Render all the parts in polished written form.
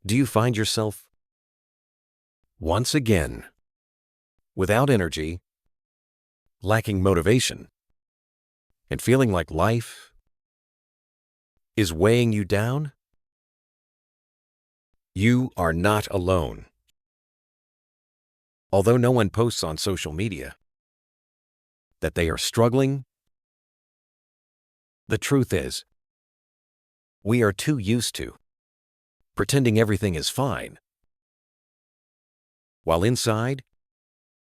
Do you find yourself once again without energy, lacking motivation, and feeling like life is weighing you down? You are not alone. Although no one posts on social media that they are struggling, the truth is, we are too used to pretending everything is fine, while inside,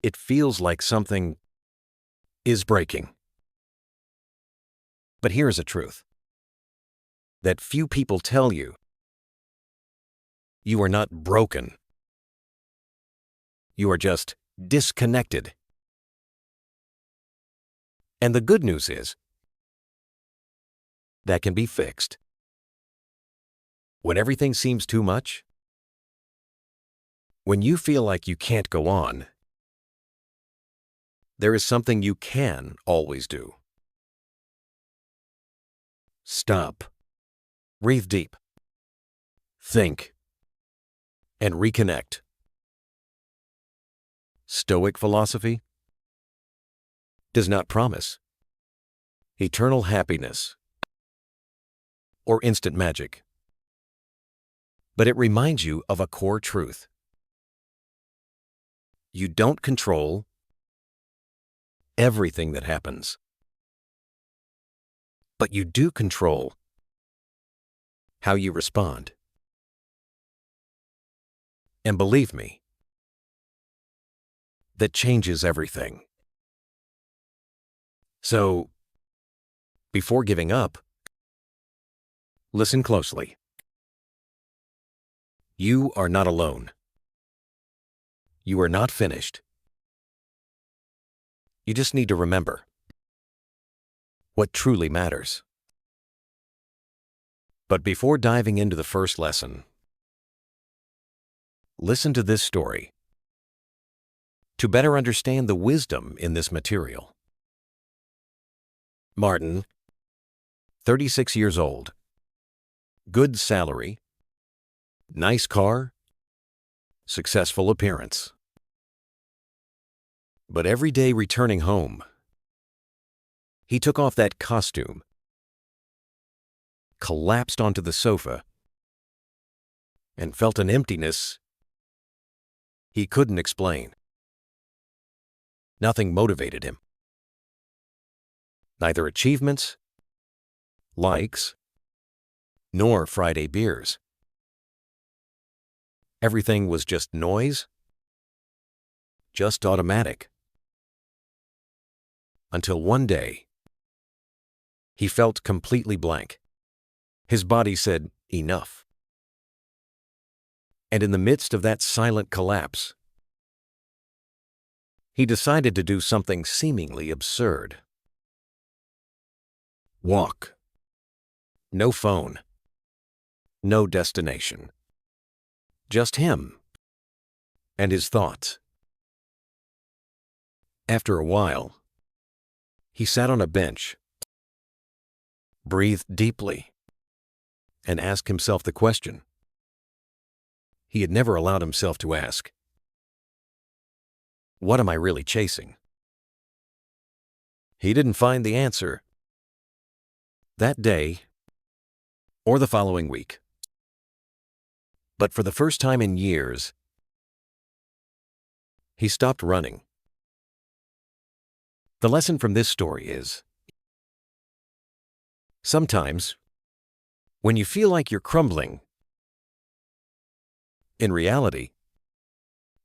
it feels like something is breaking. But here's a truth that few people tell you. You are not broken. You are just disconnected. And the good news is, that can be fixed. When everything seems too much, when you feel like you can't go on, there is something you can always do. Stop. Breathe deep. Think. And reconnect. Stoic philosophy does not promise eternal happiness or instant magic, but it reminds you of a core truth. You don't control everything that happens, but you do control how you respond. And believe me, that changes everything. So, before giving up, listen closely. You are not alone. You are not finished. You just need to remember what truly matters. But before diving into the first lesson, listen to this story to better understand the wisdom in this material. Martin, 36 years old, good salary, nice car, successful appearance. But every day returning home, he took off that costume, collapsed onto the sofa, and felt an emptiness he couldn't explain. Nothing motivated him. Neither achievements, likes, nor Friday beers. Everything was just noise, just automatic. Until one day, he felt completely blank. His body said, "Enough." And in the midst of that silent collapse, he decided to do something seemingly absurd. Walk. No phone. No destination. Just him and his thoughts. After a while, he sat on a bench, breathed deeply, and asked himself the question he had never allowed himself to ask. What am I really chasing? He didn't find the answer that day or the following week. But for the first time in years, he stopped running. The lesson from this story is, sometimes, when you feel like you're crumbling, in reality,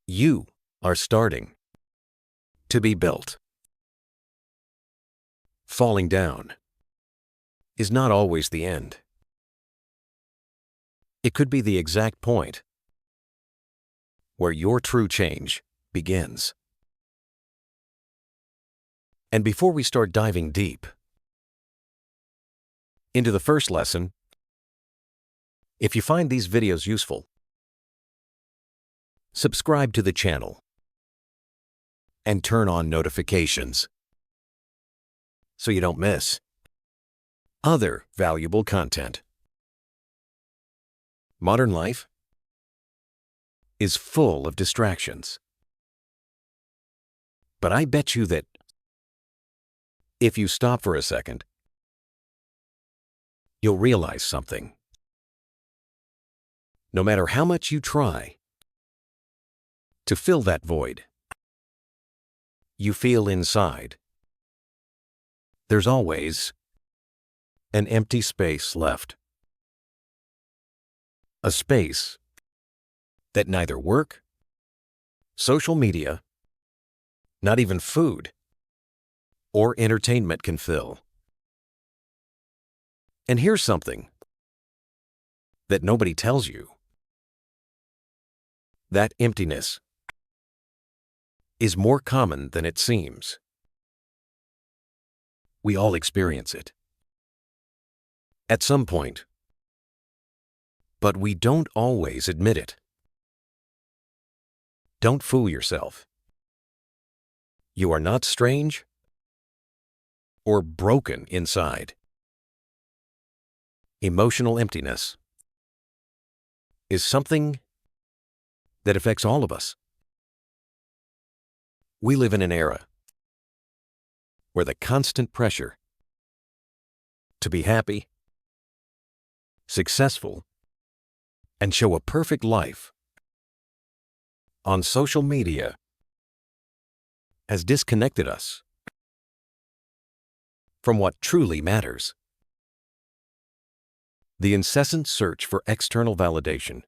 you are starting to be built. Falling down is not always the end. It could be the exact point where your true change begins. And before we start diving deep into the first lesson, if you find these videos useful, subscribe to the channel and turn on notifications so you don't miss other valuable content. Modern life is full of distractions. But I bet you that if you stop for a second, you'll realize something. No matter how much you try to fill that void you feel inside, there's always an empty space left. A space that neither work, social media, not even food, or entertainment can fill. And here's something that nobody tells you. That emptiness is more common than it seems. We all experience it at some point, but we don't always admit it. Don't fool yourself. You are not strange or broken inside. Emotional emptiness is something that affects all of us. We live in an era where the constant pressure to be happy, successful, and show a perfect life on social media has disconnected us from what truly matters. The incessant search for external validation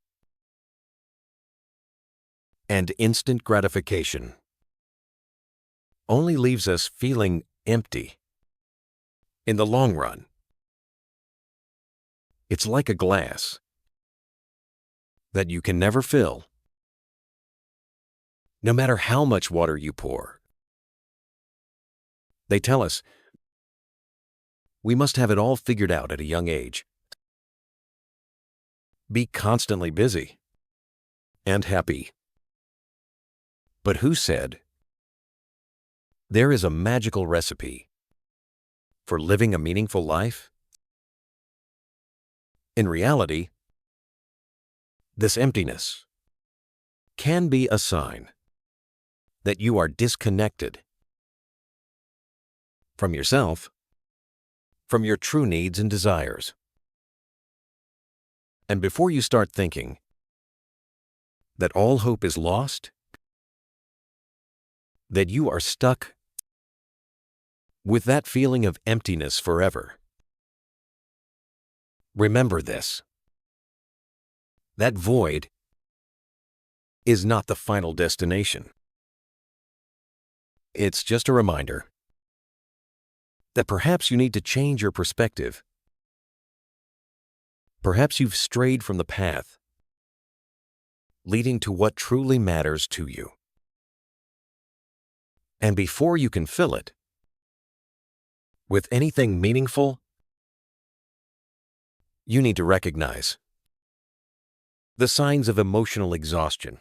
and instant gratification only leaves us feeling empty in the long run. It's like a glass that you can never fill, no matter how much water you pour. They tell us we must have it all figured out at a young age. Be constantly busy and happy. But who said there is a magical recipe for living a meaningful life? In reality, this emptiness can be a sign that you are disconnected from yourself, from your true needs and desires. And before you start thinking that all hope is lost, that you are stuck with that feeling of emptiness forever, remember this: that void is not the final destination. It's just a reminder that perhaps you need to change your perspective. Perhaps you've strayed from the path leading to what truly matters to you. And before you can fill it with anything meaningful, you need to recognize the signs of emotional exhaustion.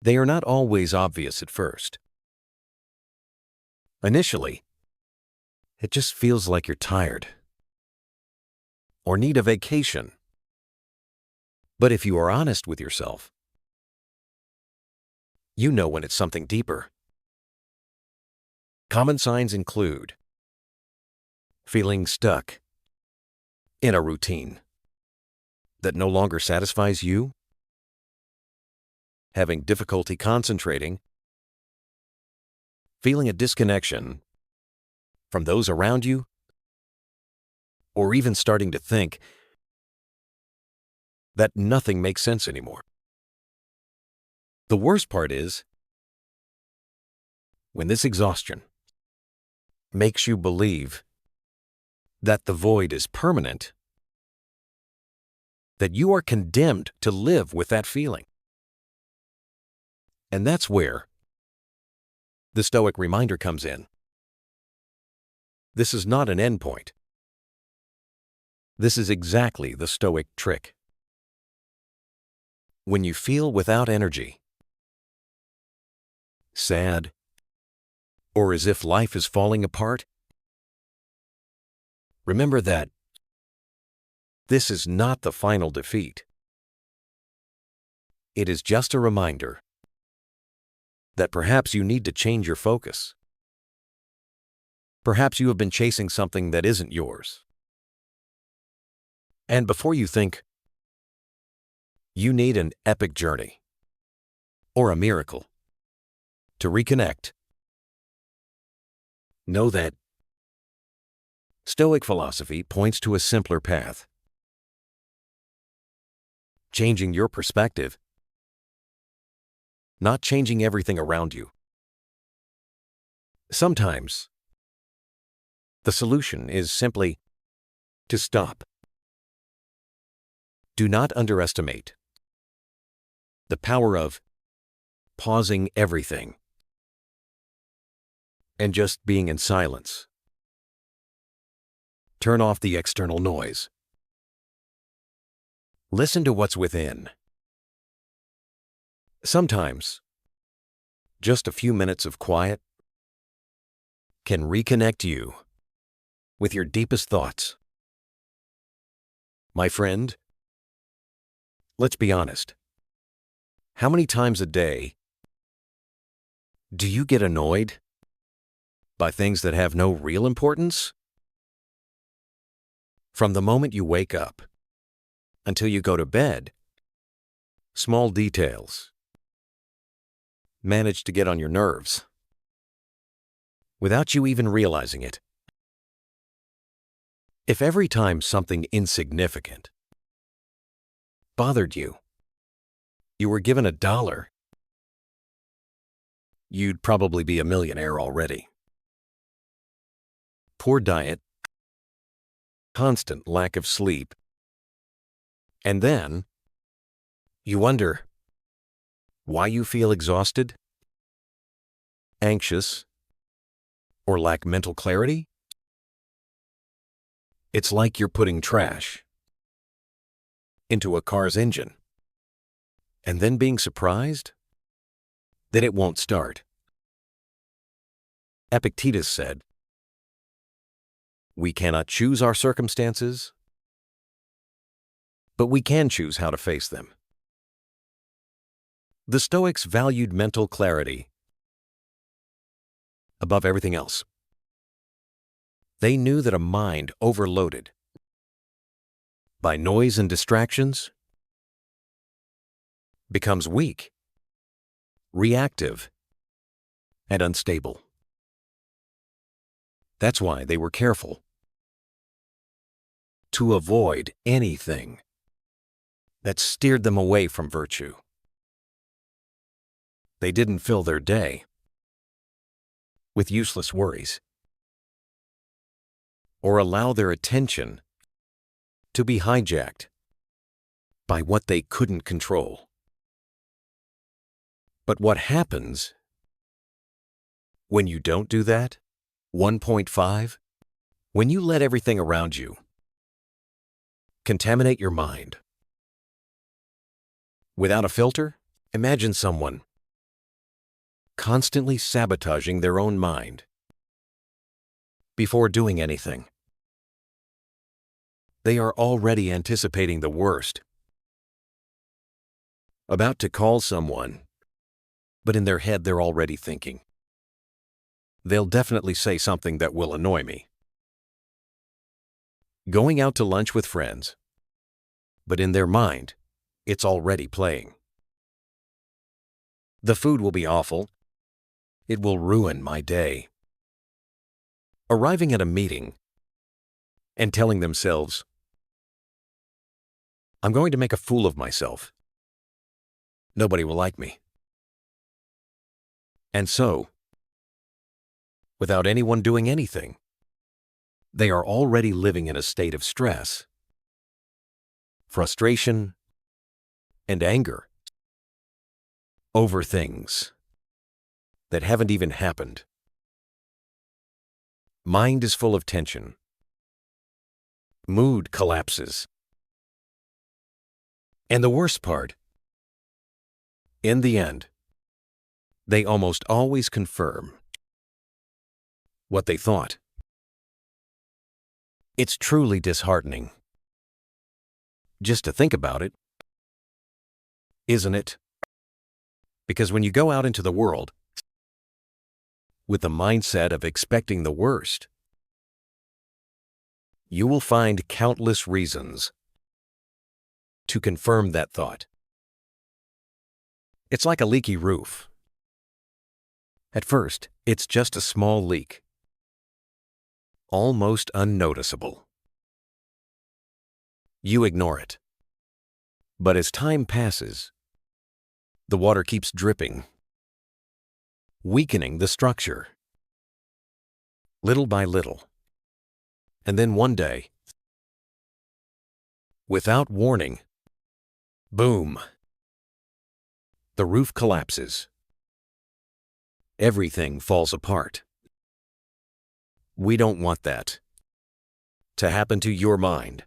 They are not always obvious at first. Initially, it just feels like you're tired or need a vacation. But if you are honest with yourself, you know when it's something deeper. Common signs include feeling stuck in a routine that no longer satisfies you, having difficulty concentrating, feeling a disconnection from those around you, or even starting to think that nothing makes sense anymore. The worst part is when this exhaustion makes you believe that the void is permanent, that you are condemned to live with that feeling. And that's where the Stoic reminder comes in. This is not an endpoint. This is exactly the Stoic trick. When you feel without energy, sad, or as if life is falling apart, remember that this is not the final defeat. It is just a reminder that perhaps you need to change your focus. Perhaps you have been chasing something that isn't yours. And before you think you need an epic journey or a miracle to reconnect, know that Stoic philosophy points to a simpler path. Changing your perspective, not changing everything around you. Sometimes, the solution is simply to stop. Do not underestimate the power of pausing everything and just being in silence. Turn off the external noise. Listen to what's within. Sometimes, just a few minutes of quiet can reconnect you with your deepest thoughts. My friend, let's be honest. How many times a day do you get annoyed by things that have no real importance? From the moment you wake up until you go to bed, small details manage to get on your nerves without you even realizing it. If every time something insignificant bothered you, you were given $1, you'd probably be a millionaire already. Poor diet, constant lack of sleep, and then you wonder why you feel exhausted, anxious, or lack mental clarity? It's like you're putting trash into a car's engine and then being surprised that it won't start. Epictetus said, "We cannot choose our circumstances, but we can choose how to face them." The Stoics valued mental clarity above everything else. They knew that a mind overloaded by noise and distractions becomes weak, reactive, and unstable. That's why they were careful to avoid anything that steered them away from virtue. They didn't fill their day with useless worries or allow their attention to be hijacked by what they couldn't control. But what happens when you don't do that? 1.5. When you let everything around you contaminate your mind without a filter, imagine someone constantly sabotaging their own mind before doing anything. They are already anticipating the worst, about to call someone, but in their head they're already thinking, "They'll definitely say something that will annoy me." Going out to lunch with friends, but in their mind, it's already playing. "The food will be awful. It will ruin my day." Arriving at a meeting and telling themselves, "I'm going to make a fool of myself. Nobody will like me." And so, without anyone doing anything, they are already living in a state of stress, frustration, and anger over things that haven't even happened. Mind is full of tension. Mood collapses. And the worst part, in the end, they almost always confirm what they thought. It's truly disheartening just to think about it, isn't it? Because when you go out into the world with the mindset of expecting the worst, you will find countless reasons to confirm that thought. It's like a leaky roof. At first, it's just a small leak, almost unnoticeable. You ignore it. But as time passes, the water keeps dripping, weakening the structure, little by little. And then one day, without warning, boom, the roof collapses. Everything falls apart. We don't want that to happen to your mind.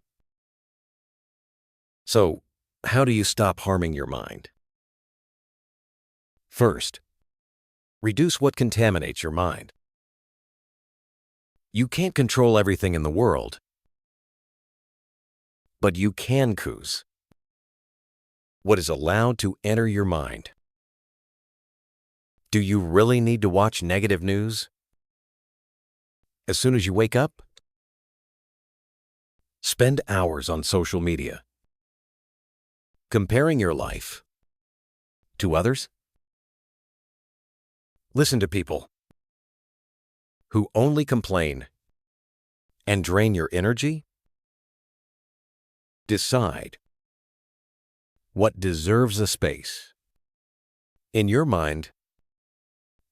So, how do you stop harming your mind? First, reduce what contaminates your mind. You can't control everything in the world, but you can choose what is allowed to enter your mind. Do you really need to watch negative news as soon as you wake up? Spend hours on social media, comparing your life to others? Listen to people who only complain and drain your energy? Decide what deserves a space in your mind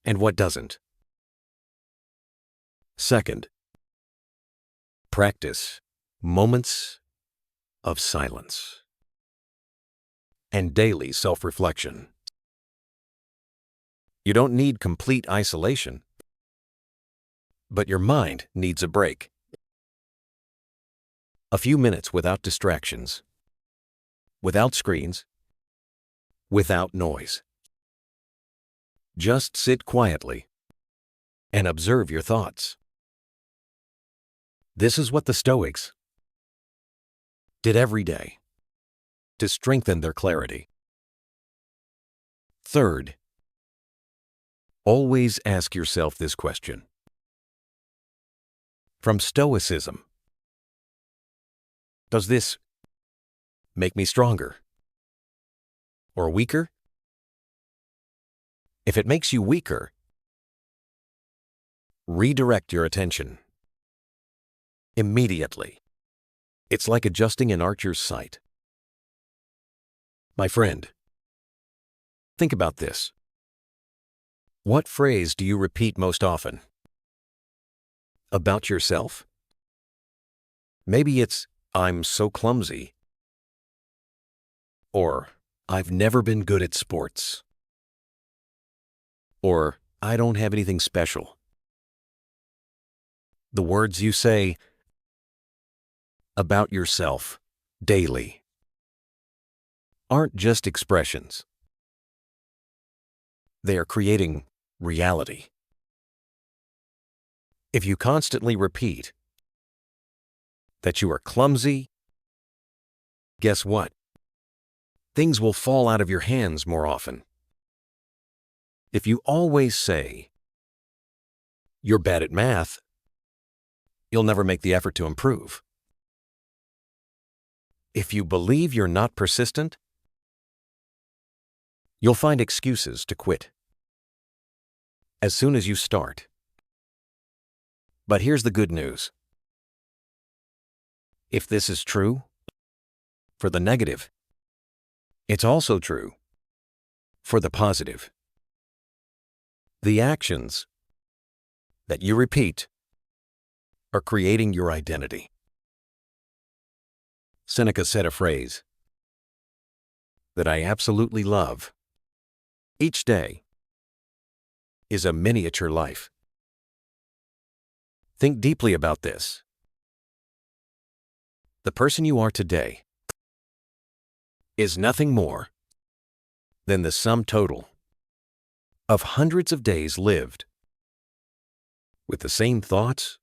and what doesn't. Second, practice moments of silence and daily self-reflection. You don't need complete isolation, but your mind needs a break. A few minutes without distractions, without screens, without noise. Just sit quietly and observe your thoughts. This is what the Stoics did every day to strengthen their clarity. Third, always ask yourself this question. From Stoicism, does this make me stronger or weaker? If it makes you weaker, redirect your attention immediately. It's like adjusting an archer's sight. My friend, think about this. What phrase do you repeat most often? About yourself? Maybe it's, "I'm so clumsy," or "I've never been good at sports," or "I don't have anything special." The words you say about yourself daily aren't just expressions. They are creating reality. If you constantly repeat that you are clumsy, guess what? Things will fall out of your hands more often. If you always say you're bad at math, you'll never make the effort to improve. If you believe you're not persistent, you'll find excuses to quit as soon as you start. But here's the good news. If this is true for the negative, it's also true for the positive. The actions that you repeat are creating your identity. Seneca said a phrase that I absolutely love. Each day is a miniature life. Think deeply about this. The person you are today is nothing more than the sum total of hundreds of days lived with the same thoughts,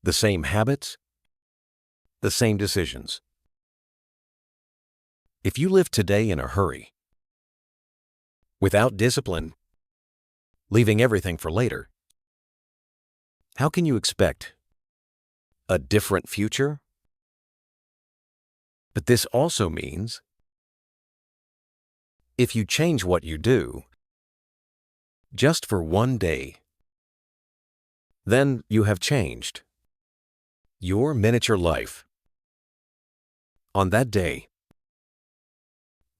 the same habits, the same decisions. If you live today in a hurry, Without discipline, leaving everything for later, how can you expect a different future? But this also means if you change what you do just for one day, then you have changed your miniature life on that day.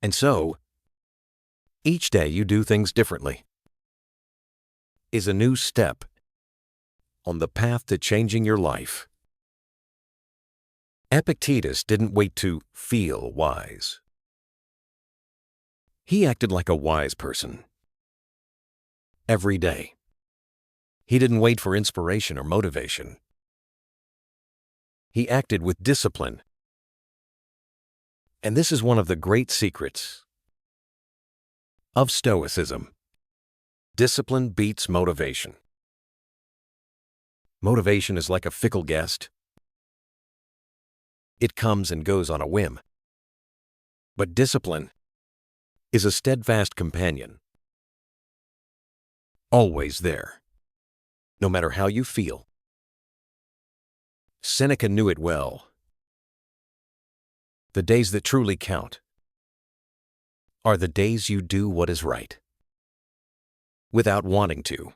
And so, each day you do things differently is a new step on the path to changing your life. Epictetus didn't wait to feel wise. He acted like a wise person every day. He didn't wait for inspiration or motivation. He acted with discipline. And this is one of the great secrets of Stoicism. Discipline beats motivation. Motivation is like a fickle guest. It comes and goes on a whim. But discipline is a steadfast companion, always there, no matter how you feel. Seneca knew it well. The days that truly count are the days you do what is right, without wanting to.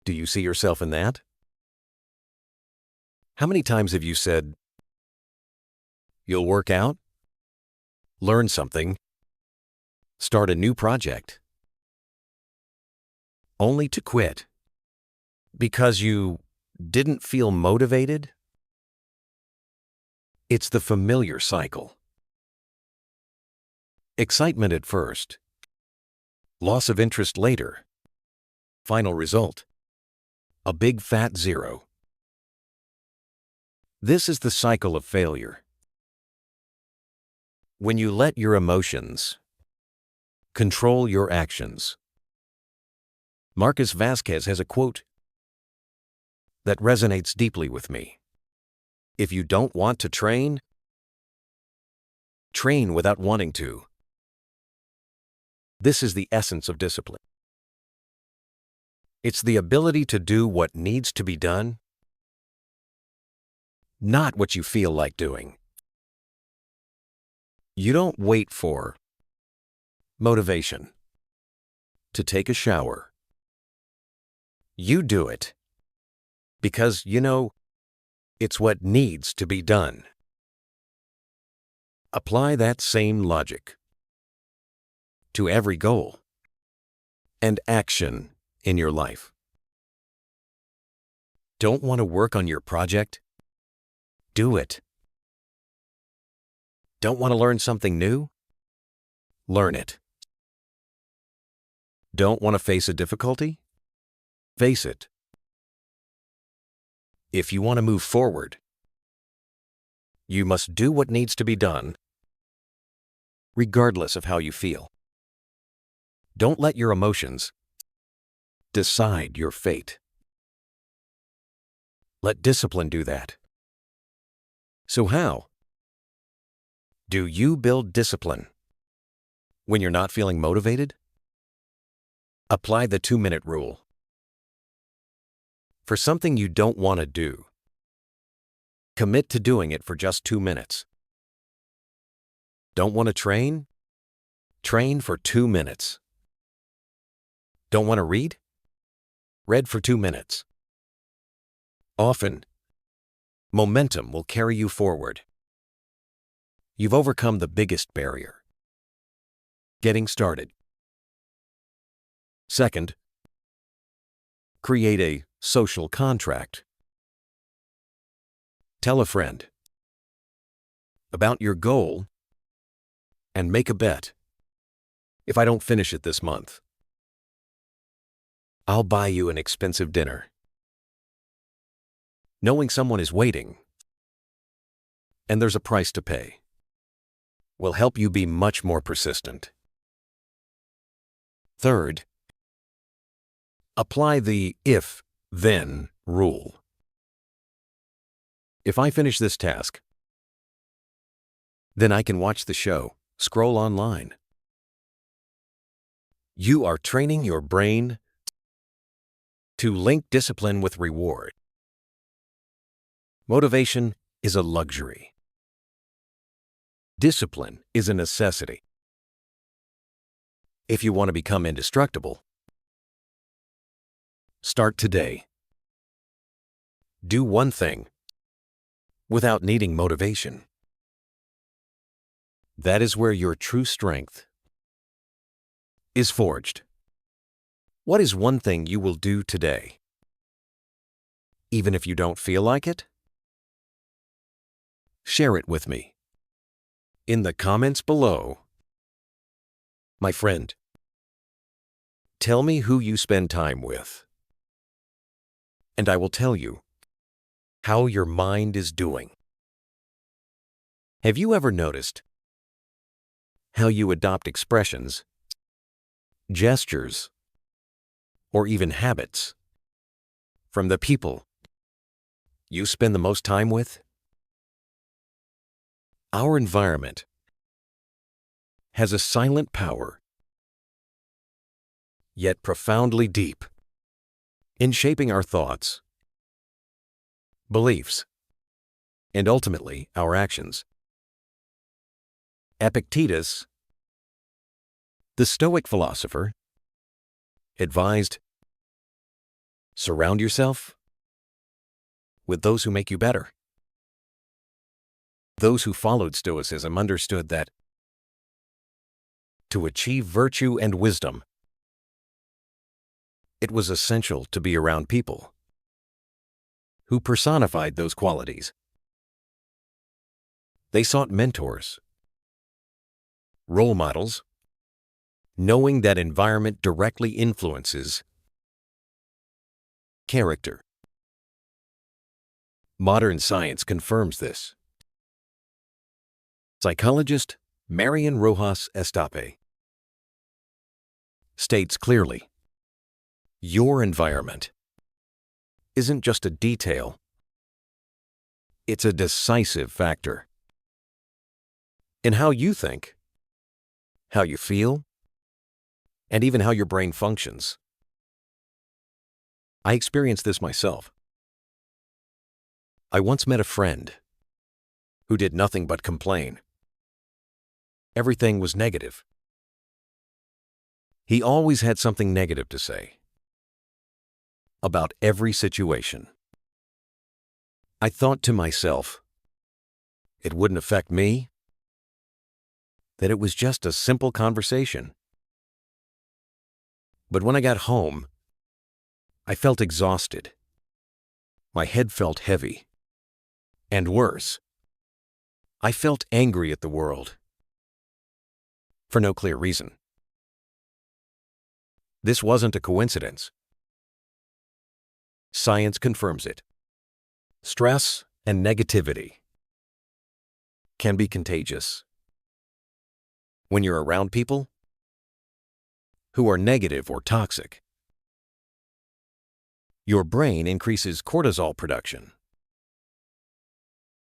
Do you see yourself in that? How many times have you said, you'll work out, learn something, start a new project, only to quit because you didn't feel motivated? It's the familiar cycle. Excitement at first, loss of interest later, final result, a big fat zero. This is the cycle of failure. When you let your emotions control your actions. Marcus Vasquez has a quote that resonates deeply with me. If you don't want to train, train without wanting to. This is the essence of discipline. It's the ability to do what needs to be done, not what you feel like doing. You don't wait for motivation to take a shower. You do it because you know it's what needs to be done. Apply that same logic to every goal and action in your life. Don't want to work on your project? Do it. Don't want to learn something new? Learn it. Don't want to face a difficulty? Face it. If you want to move forward, you must do what needs to be done, regardless of how you feel. Don't let your emotions decide your fate. Let discipline do that. So how do you build discipline when you're not feeling motivated? Apply the 2-minute rule. For something you don't want to do, commit to doing it for just 2 minutes. Don't want to train? Train for 2 minutes. Don't want to read? Read for 2 minutes. Often, momentum will carry you forward. You've overcome the biggest barrier: getting started. Second, create a social contract. Tell a friend about your goal and make a bet. If I don't finish it this month, I'll buy you an expensive dinner. Knowing someone is waiting and there's a price to pay will help you be much more persistent. Third, apply the if-then rule. If I finish this task, then I can watch the show, scroll online, You are training your brain to link discipline with reward. Motivation is a luxury. Discipline is a necessity. If you want to become indestructible, start today. Do one thing without needing motivation. That is where your true strength is forged. What is one thing you will do today, even if you don't feel like it? Share it with me in the comments below. My friend, tell me who you spend time with, and I will tell you how your mind is doing. Have you ever noticed how you adopt expressions, gestures, or even habits from the people you spend the most time with? Our environment has a silent power, yet profoundly deep, in shaping our thoughts, beliefs, and ultimately our actions. Epictetus, the Stoic philosopher, advised, surround yourself with those who make you better. Those who followed Stoicism understood that to achieve virtue and wisdom, it was essential to be around people who personified those qualities. They sought mentors, role models, knowing that environment directly influences character. Modern science confirms this. Psychologist Marian Rojas Estape states clearly, your environment isn't just a detail, it's a decisive factor in how you think, how you feel, and even how your brain functions. I experienced this myself. I once met a friend who did nothing but complain. Everything was negative. He always had something negative to say about every situation. I thought to myself, it wouldn't affect me, that it was just a simple conversation. But when I got home, I felt exhausted. My head felt heavy. And worse, I felt angry at the world for no clear reason. This wasn't a coincidence. Science confirms it. Stress and negativity can be contagious. When you're around people who are negative or toxic, your brain increases cortisol production,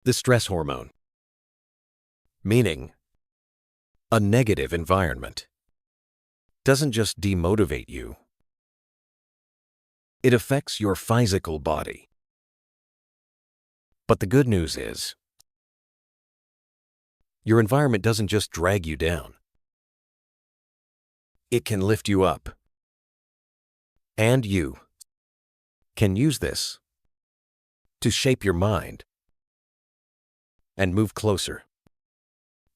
the stress hormone, meaning a negative environment doesn't just demotivate you, it affects your physical body. But the good news is, your environment doesn't just drag you down. It can lift you up. And you can use this to shape your mind and move closer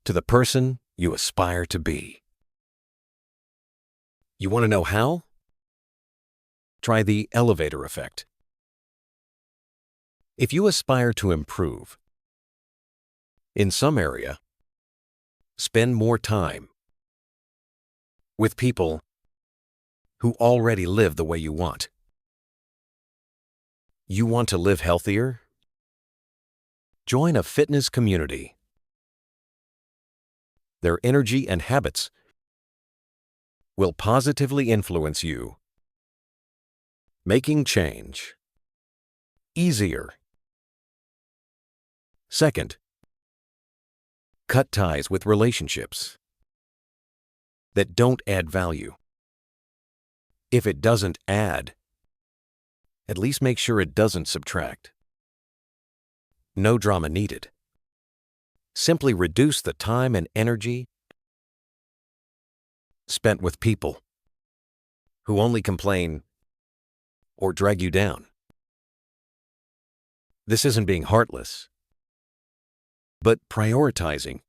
to the person you aspire to be. You want to know how? Try the elevator effect. If you aspire to improve in some area, spend more time with people who already live the way you want. You want to live healthier? Join a fitness community. Their energy and habits will positively influence you, making change easier. Second, cut ties with relationships that don't add value. If it doesn't add, at least make sure it doesn't subtract. No drama needed. Simply reduce the time and energy spent with people who only complain or drag you down. This isn't being heartless, but prioritizing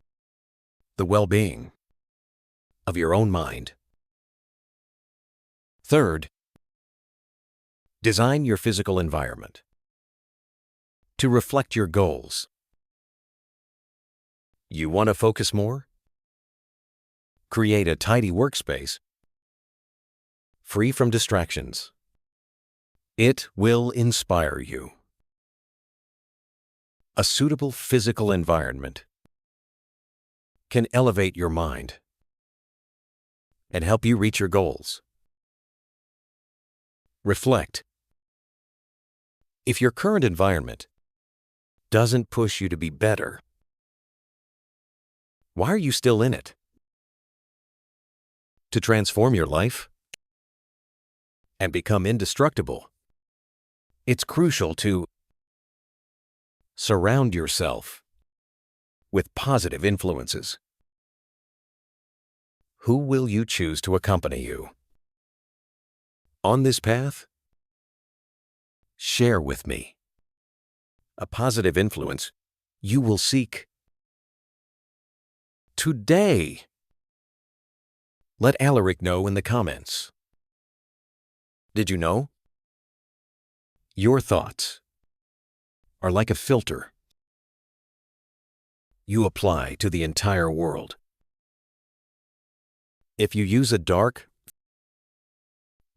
the well-being of your own mind. Third, design your physical environment to reflect your goals. You want to focus more? Create a tidy workspace, free from distractions. It will inspire you. A suitable physical environment can elevate your mind and help you reach your goals. Reflect. If your current environment doesn't push you to be better, why are you still in it? To transform your life and become indestructible, it's crucial to surround yourself with positive influences. Who will you choose to accompany you on this path? Share with me a positive influence you will seek today. Let Alaric know in the comments. Did you know? Your thoughts are like a filter you apply to the entire world. If you use a dark,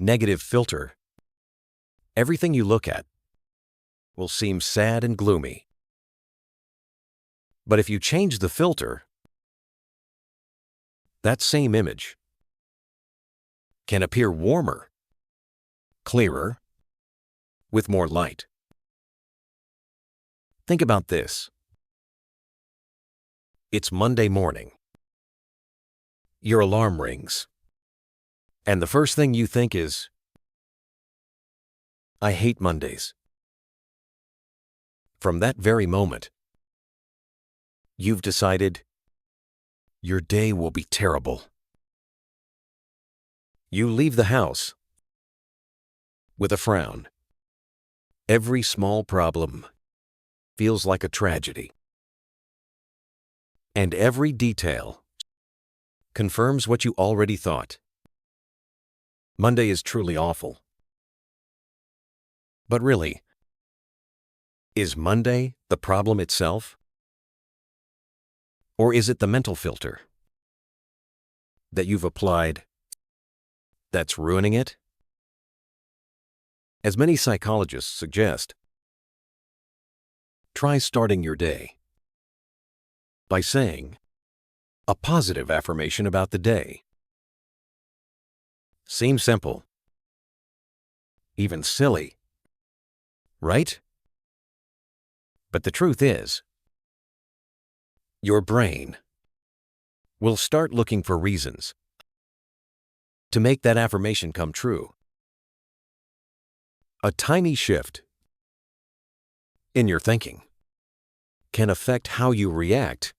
negative filter, everything you look at will seem sad and gloomy. But if you change the filter, that same image can appear warmer, clearer, with more light. Think about this. It's Monday morning. Your alarm rings, and the first thing you think is, I hate Mondays. From that very moment, you've decided your day will be terrible. You leave the house with a frown. Every small problem feels like a tragedy, and every detail confirms what you already thought. Monday is truly awful. But really, is Monday the problem itself? Or is it the mental filter that you've applied that's ruining it? As many psychologists suggest, try starting your day by saying a positive affirmation about the day. Seems simple, even silly, right? But the truth is, your brain will start looking for reasons to make that affirmation come true. A tiny shift in your thinking can affect how you react,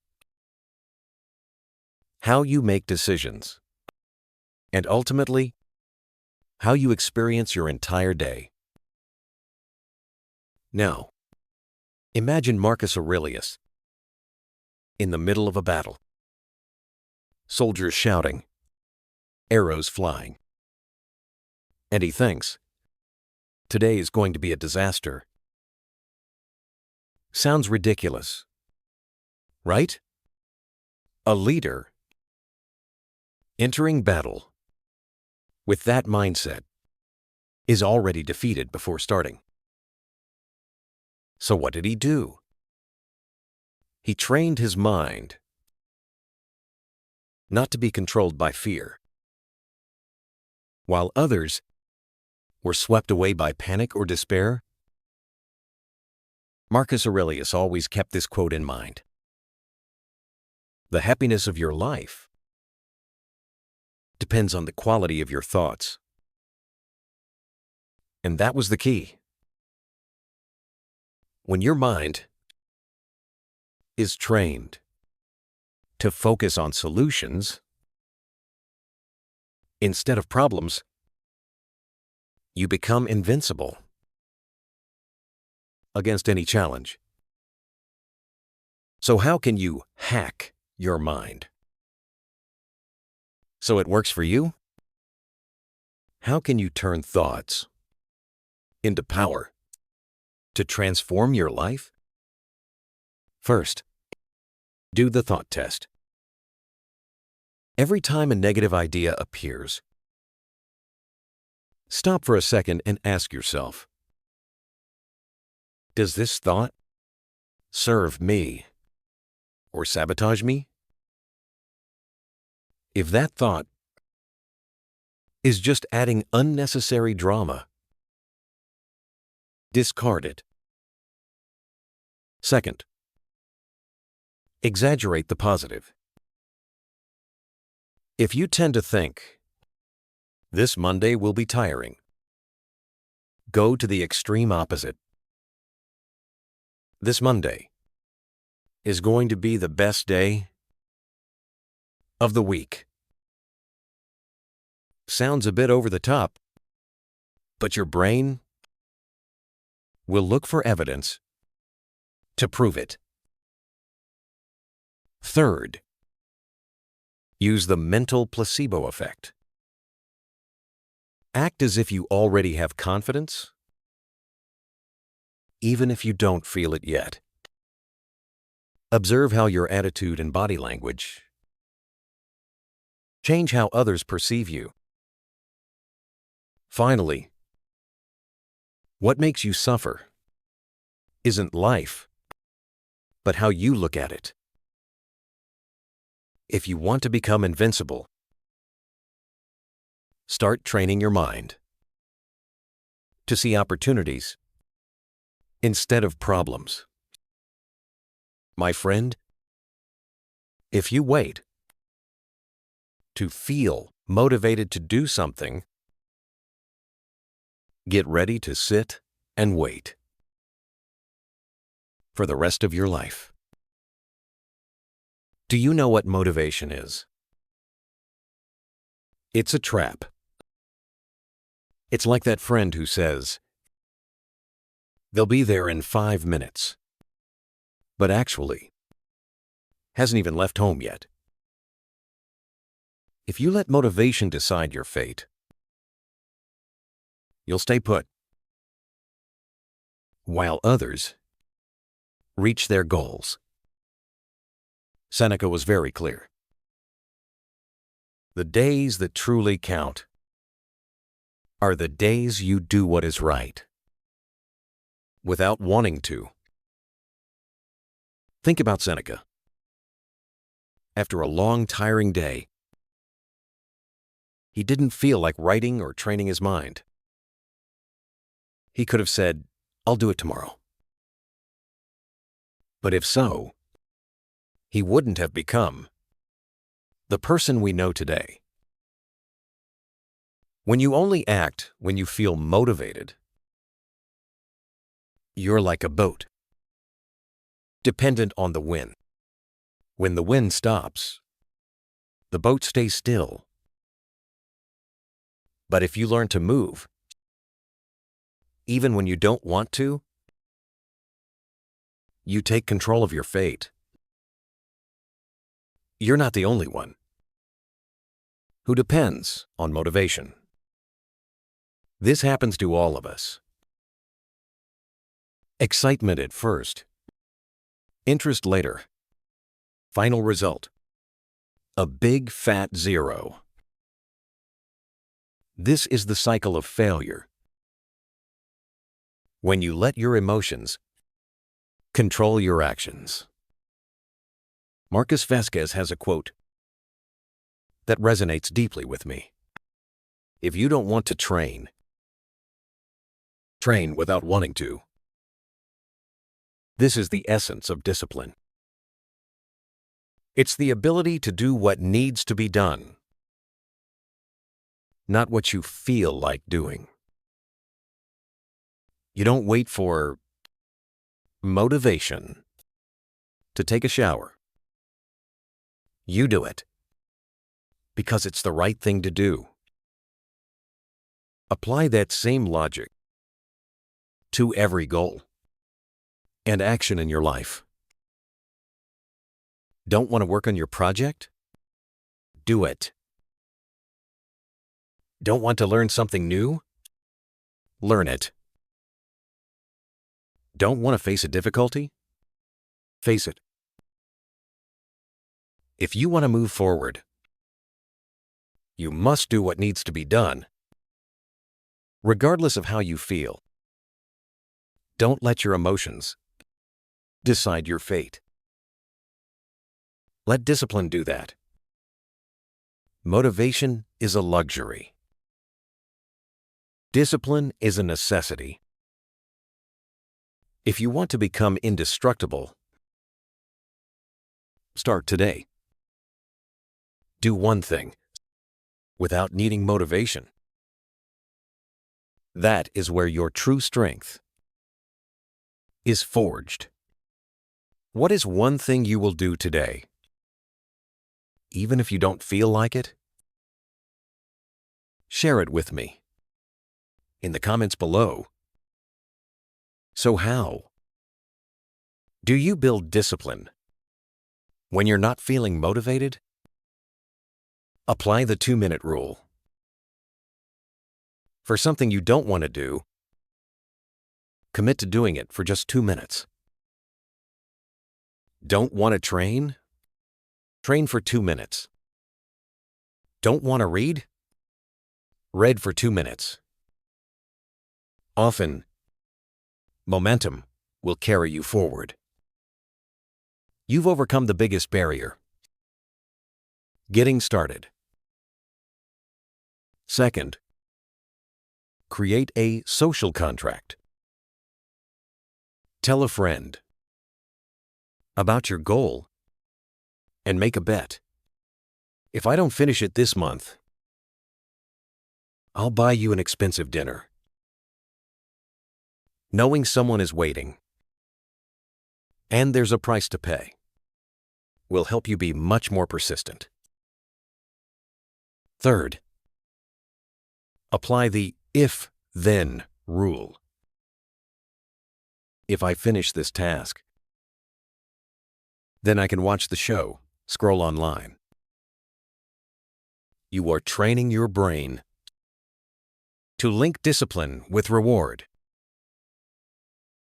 how you make decisions, and ultimately, how you experience your entire day. Now, imagine Marcus Aurelius in the middle of a battle. Soldiers shouting, arrows flying. And he thinks, today is going to be a disaster. Sounds ridiculous, right? A leader entering battle with that mindset is already defeated before starting. So what did he do? He trained his mind not to be controlled by fear. While others were swept away by panic or despair, Marcus Aurelius always kept this quote in mind. The happiness of your life depends on the quality of your thoughts. And that was the key. When your mind is trained to focus on solutions instead of problems, you become invincible against any challenge. So how can you hack your mind so it works for you? How can you turn thoughts into power to transform your life? First, do the thought test. Every time a negative idea appears, stop for a second and ask yourself, does this thought serve me or sabotage me? If that thought is just adding unnecessary drama, discard it. Second, exaggerate the positive. If you tend to think, this Monday will be tiring, go to the extreme opposite. This Monday is going to be the best day of the week. Sounds a bit over the top, but your brain will look for evidence to prove it. Third, use the mental placebo effect. Act as if you already have confidence, even if you don't feel it yet. Observe how your attitude and body language change how others perceive you. Finally, what makes you suffer isn't life, but how you look at it. If you want to become invincible, start training your mind to see opportunities instead of problems. My friend, if you wait to feel motivated to do something, get ready to sit and wait for the rest of your life. Do you know what motivation is? It's a trap. It's like that friend who says, they'll be there in 5 minutes, but actually hasn't even left home yet. If you let motivation decide your fate, you'll stay put, while others reach their goals. Seneca was very clear. The days that truly count are the days you do what is right without wanting to. Think about Seneca. After a long, tiring day, he didn't feel like writing or training his mind. He could have said, I'll do it tomorrow. But if so, he wouldn't have become the person we know today. When you only act when you feel motivated, you're like a boat, dependent on the wind. When the wind stops, the boat stays still. But if you learn to move, even when you don't want to, you take control of your fate. You're not the only one who depends on motivation. This happens to all of us. Excitement at first, interest later. Final result, a big fat 0. This is the cycle of failure. When you let your emotions control your actions. Marcus Vasquez has a quote that resonates deeply with me. If you don't want to train without wanting to. This is the essence of discipline. It's the ability to do what needs to be done, not what you feel like doing. You don't wait for motivation to take a shower. You do it because it's the right thing to do. Apply that same logic to every goal and action in your life. Don't want to work on your project? Do it. Don't want to learn something new? Learn it. Don't want to face a difficulty? Face it. If you want to move forward, you must do what needs to be done, regardless of how you feel. Don't let your emotions decide your fate. Let discipline do that. Motivation is a luxury. Discipline is a necessity. If you want to become indestructible, start today. Do one thing without needing motivation. That is where your true strength is forged. What is one thing you will do today, even if you don't feel like it? Share it with me in the comments below. So how do you build discipline when you're not feeling motivated? Apply the 2-minute rule. For something you don't want to do, commit to doing it for just 2 minutes. Don't want to train? Train for 2 minutes. Don't want to read? Read for 2 minutes. Often, momentum will carry you forward. You've overcome the biggest barrier: getting started. Second, create a social contract. Tell a friend about your goal and make a bet. If I don't finish it this month, I'll buy you an expensive dinner. Knowing someone is waiting and there's a price to pay will help you be much more persistent. Third, apply the if-then rule. If I finish this task, then I can watch the show, scroll online. You are training your brain to link discipline with reward.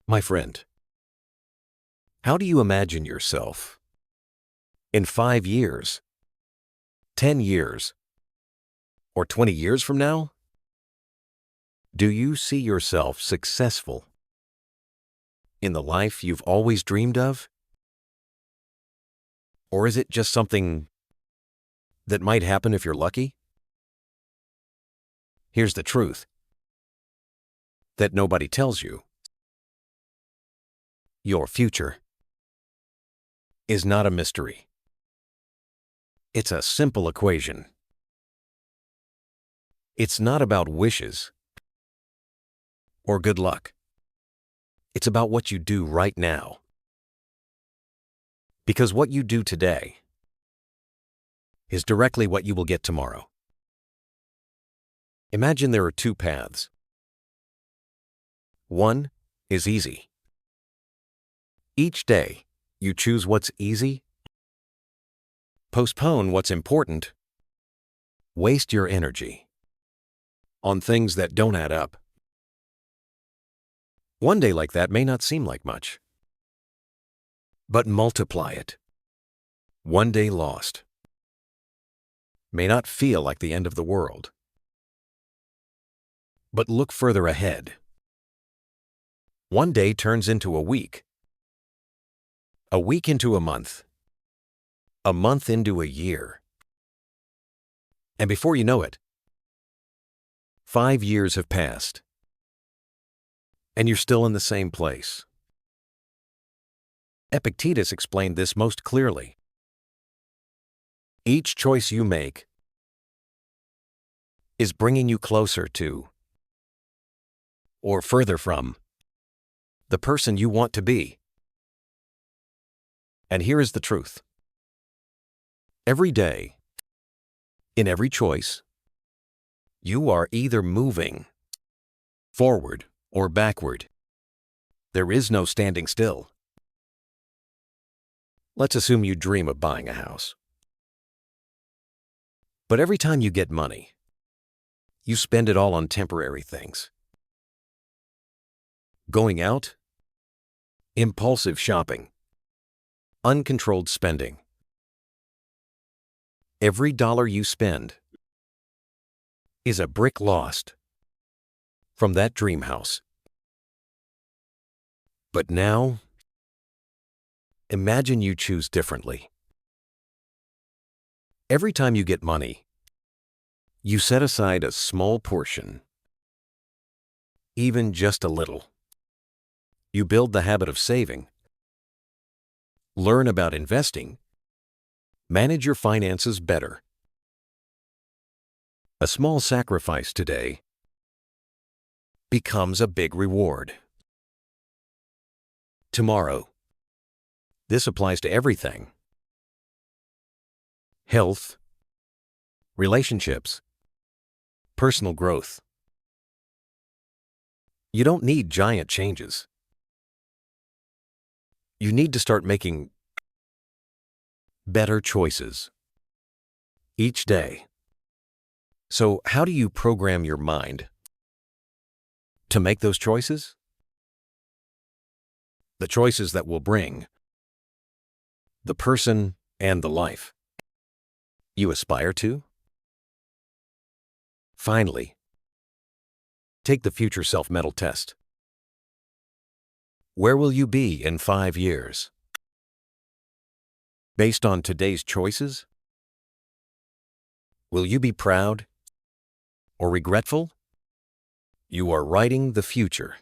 My friend, how do you imagine yourself in 5 years, 10 years, or 20 years from now? Do you see yourself successful in the life you've always dreamed of? Or is it just something that might happen if you're lucky? Here's the truth that nobody tells you. Your future is not a mystery. It's a simple equation. It's not about wishes or good luck. It's about what you do right now. Because what you do today is directly what you will get tomorrow. Imagine there are 2 paths. One is easy. Each day, you choose what's easy, postpone what's important, waste your energy on things that don't add up. One day like that may not seem like much, but multiply it. One day lost may not feel like the end of the world. But look further ahead. One day turns into a week into a month into a year. And before you know it, 5 years have passed, and you're still in the same place. Epictetus explained this most clearly. Each choice you make is bringing you closer to, or further from, the person you want to be. And here is the truth. Every day, in every choice, you are either moving forward or backward. There is no standing still. Let's assume you dream of buying a house. But every time you get money, you spend it all on temporary things. Going out, impulsive shopping, uncontrolled spending. Every dollar you spend is a brick lost from that dream house. But now, imagine you choose differently. Every time you get money, you set aside a small portion, even just a little. You build the habit of saving, learn about investing, manage your finances better. A small sacrifice today becomes a big reward. Tomorrow, this applies to everything. Health, relationships, personal growth. You don't need giant changes. You need to start making better choices each day. So, how do you program your mind to make those choices? The choices that will bring the person and the life you aspire to? Finally, take the future self-mental test. Where will you be in 5 years? Based on today's choices? Will you be proud or regretful? You are writing the future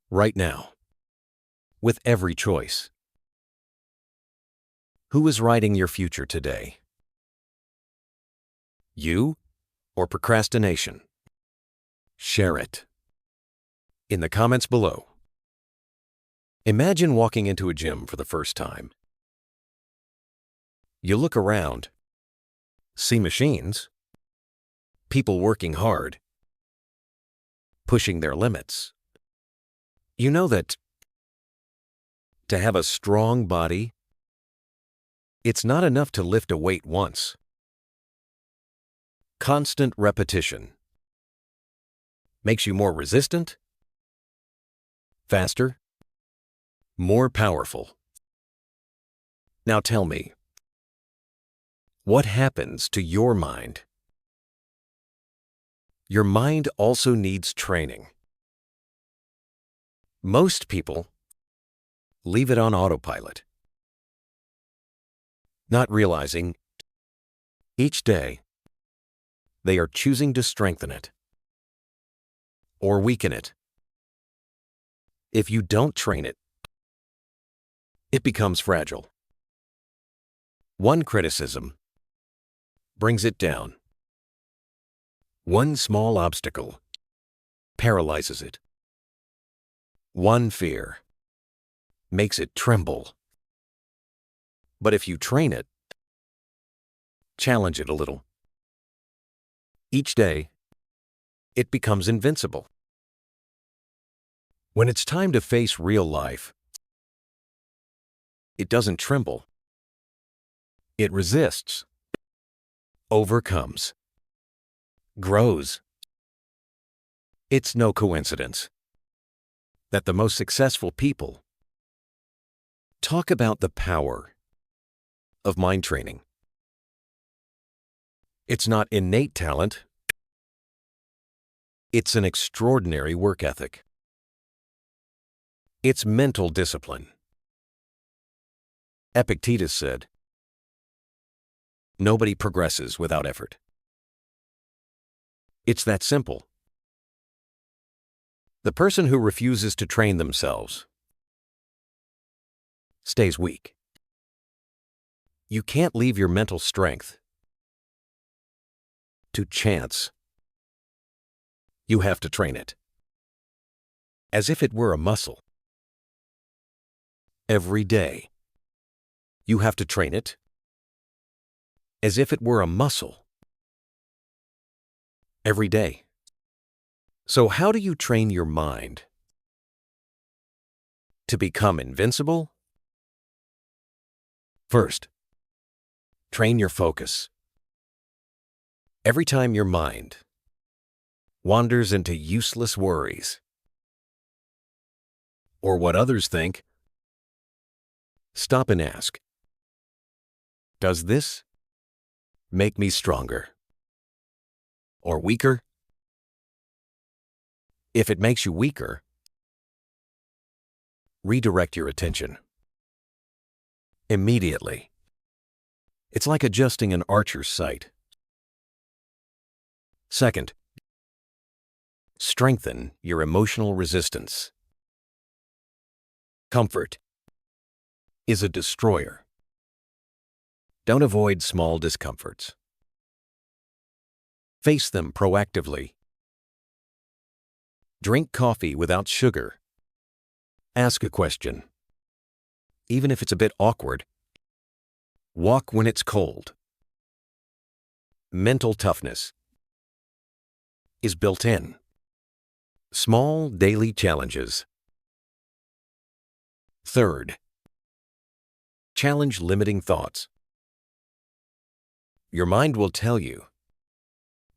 right now with every choice. Who is writing your future today? You or procrastination? Share it in the comments below. Imagine walking into a gym for the first time. You look around, see machines, people working hard, pushing their limits. You know that to have a strong body, it's not enough to lift a weight once. Constant repetition makes you more resistant, faster, more powerful. Now tell me, what happens to your mind? Your mind also needs training. Most people leave it on autopilot, not realizing each day they are choosing to strengthen it or weaken it. If you don't train it, it becomes fragile. One criticism brings it down. One small obstacle paralyzes it. One fear makes it tremble. But if you train it, challenge it a little, each day, it becomes invincible. When it's time to face real life, it doesn't tremble. It resists, overcomes, grows. It's no coincidence that the most successful people talk about the power of mind training. It's not innate talent. It's an extraordinary work ethic. It's mental discipline. Epictetus said, "Nobody progresses without effort." It's that simple. The person who refuses to train themselves stays weak. You can't leave your mental strength to chance. You have to train it. as if it were a muscle. Every day, you have to train it as if it were a muscle. Every day. So how do you train your mind? To become invincible? First, train your focus. Every time your mind wanders into useless worries or what others think, stop and ask, does this make me stronger or weaker? If it makes you weaker, redirect your attention immediately. It's like adjusting an archer's sight. Second, strengthen your emotional resistance. Comfort is a destroyer. Don't avoid small discomforts. Face them proactively. Drink coffee without sugar. Ask a question. Even if it's a bit awkward. Walk when it's cold. Mental toughness is built in. Small daily challenges. Third, challenge limiting thoughts. Your mind will tell you,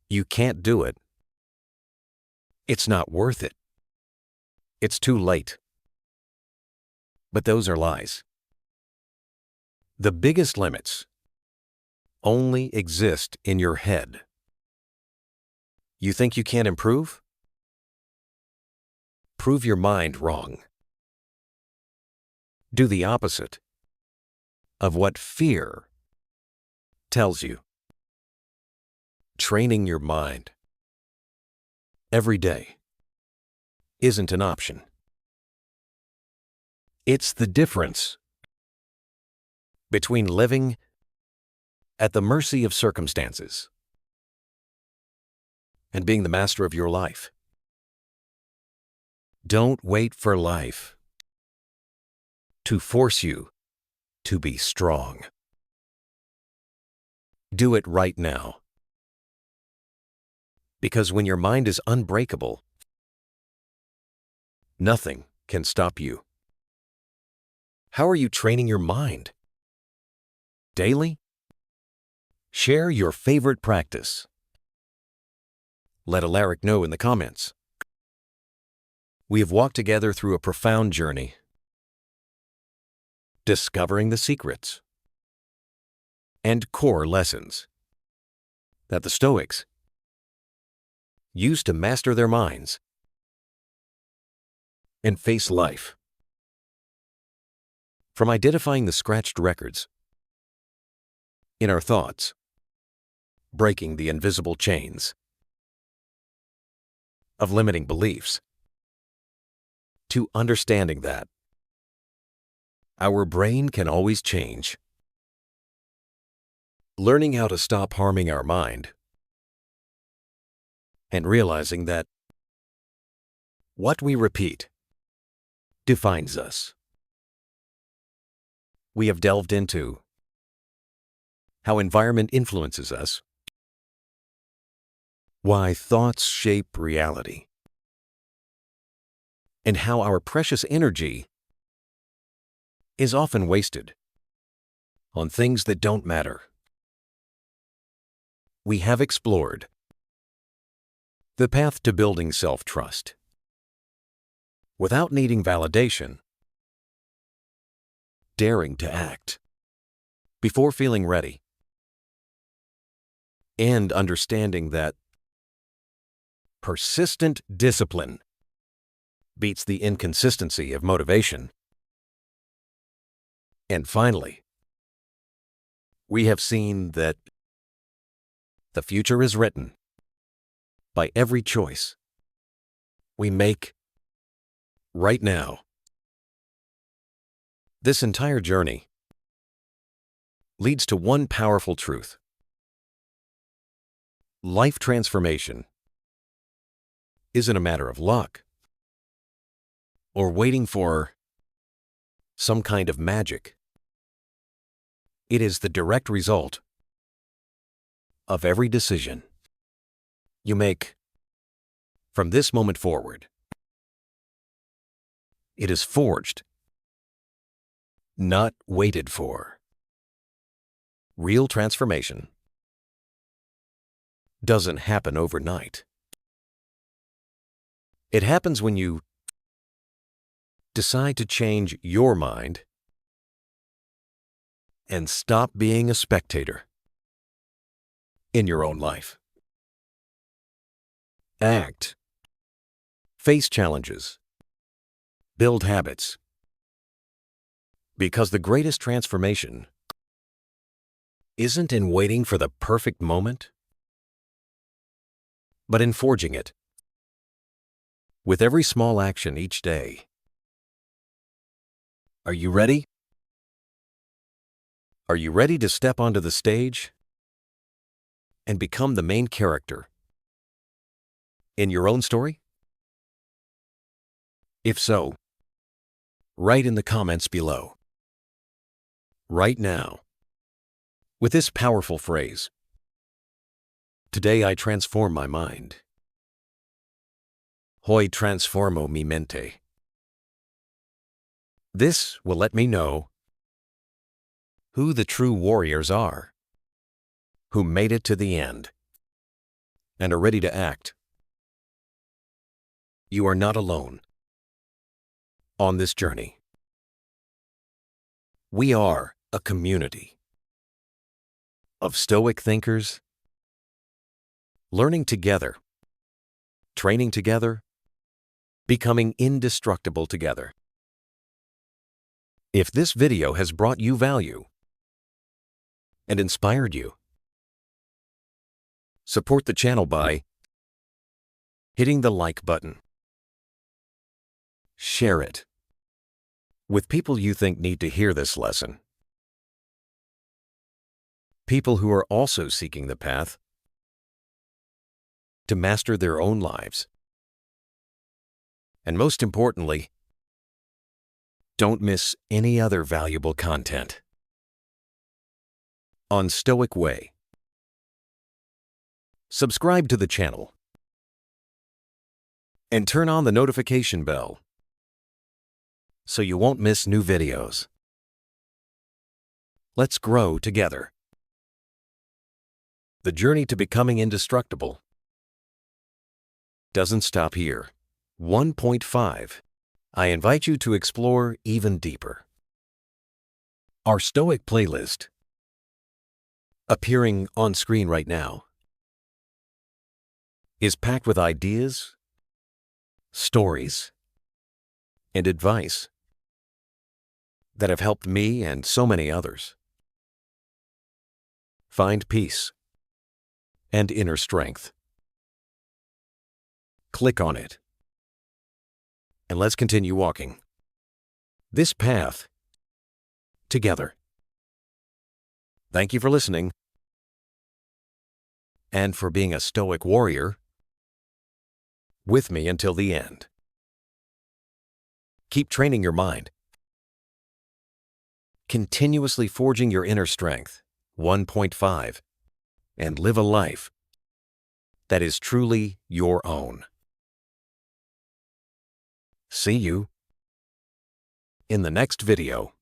you can't do it. It's not worth it. It's too late. But those are lies. The biggest limits only exist in your head. You think you can't improve? Prove your mind wrong. Do the opposite of what fear tells you. Training your mind every day isn't an option. It's the difference between living at the mercy of circumstances and being the master of your life. Don't wait for life to force you to be strong. Do it right now. Because when your mind is unbreakable, nothing can stop you. How are you training your mind? Daily? Share your favorite practice. Let Alaric know in the comments. We have walked together through a profound journey, discovering the secrets and core lessons that the Stoics used to master their minds and face life. From identifying the scratched records in our thoughts, breaking the invisible chains of limiting beliefs, to understanding that our brain can always change. Learning how to stop harming our mind and realizing that what we repeat defines us. We have delved into how environment influences us, why thoughts shape reality, and how our precious energy is often wasted on things that don't matter. We have explored the path to building self-trust without needing validation, daring to act before feeling ready, and understanding that persistent discipline beats the inconsistency of motivation. And finally, we have seen that the future is written by every choice we make right now. This entire journey leads to one powerful truth. Life transformation isn't a matter of luck. or waiting for some kind of magic. It is the direct result of every decision you make from this moment forward. It is forged, not waited for. Real transformation doesn't happen overnight. It happens when you decide to change your mind and stop being a spectator in your own life. Act. Face challenges. Build habits. Because the greatest transformation isn't in waiting for the perfect moment, but in forging it with every small action each day. Are you ready? Are you ready to step onto the stage and become the main character in your own story? If so, write in the comments below, right now, with this powerful phrase: today I transform my mind. Hoy transformo mi mente. This will let me know who the true warriors are, who made it to the end and are ready to act. You are not alone on this journey. We are a community of Stoic thinkers, learning together, training together, becoming indestructible together. If this video has brought you value and inspired you, support the channel by hitting the like button. Share it with people you think need to hear this lesson. People who are also seeking the path to master their own lives. And most importantly, don't miss any other valuable content on Stoic Way. Subscribe to the channel and turn on the notification bell so you won't miss new videos. Let's grow together. The journey to becoming indestructible doesn't stop here. 1.5. I invite you to explore even deeper. Our Stoic playlist, appearing on screen right now, is packed with ideas, stories, and advice that have helped me and so many others find peace and inner strength. Click on it, and let's continue walking this path together. Thank you for listening and for being a Stoic warrior with me until the end. Keep training your mind, continuously forging your inner strength. 1.5. And live a life that is truly your own. See you in the next video.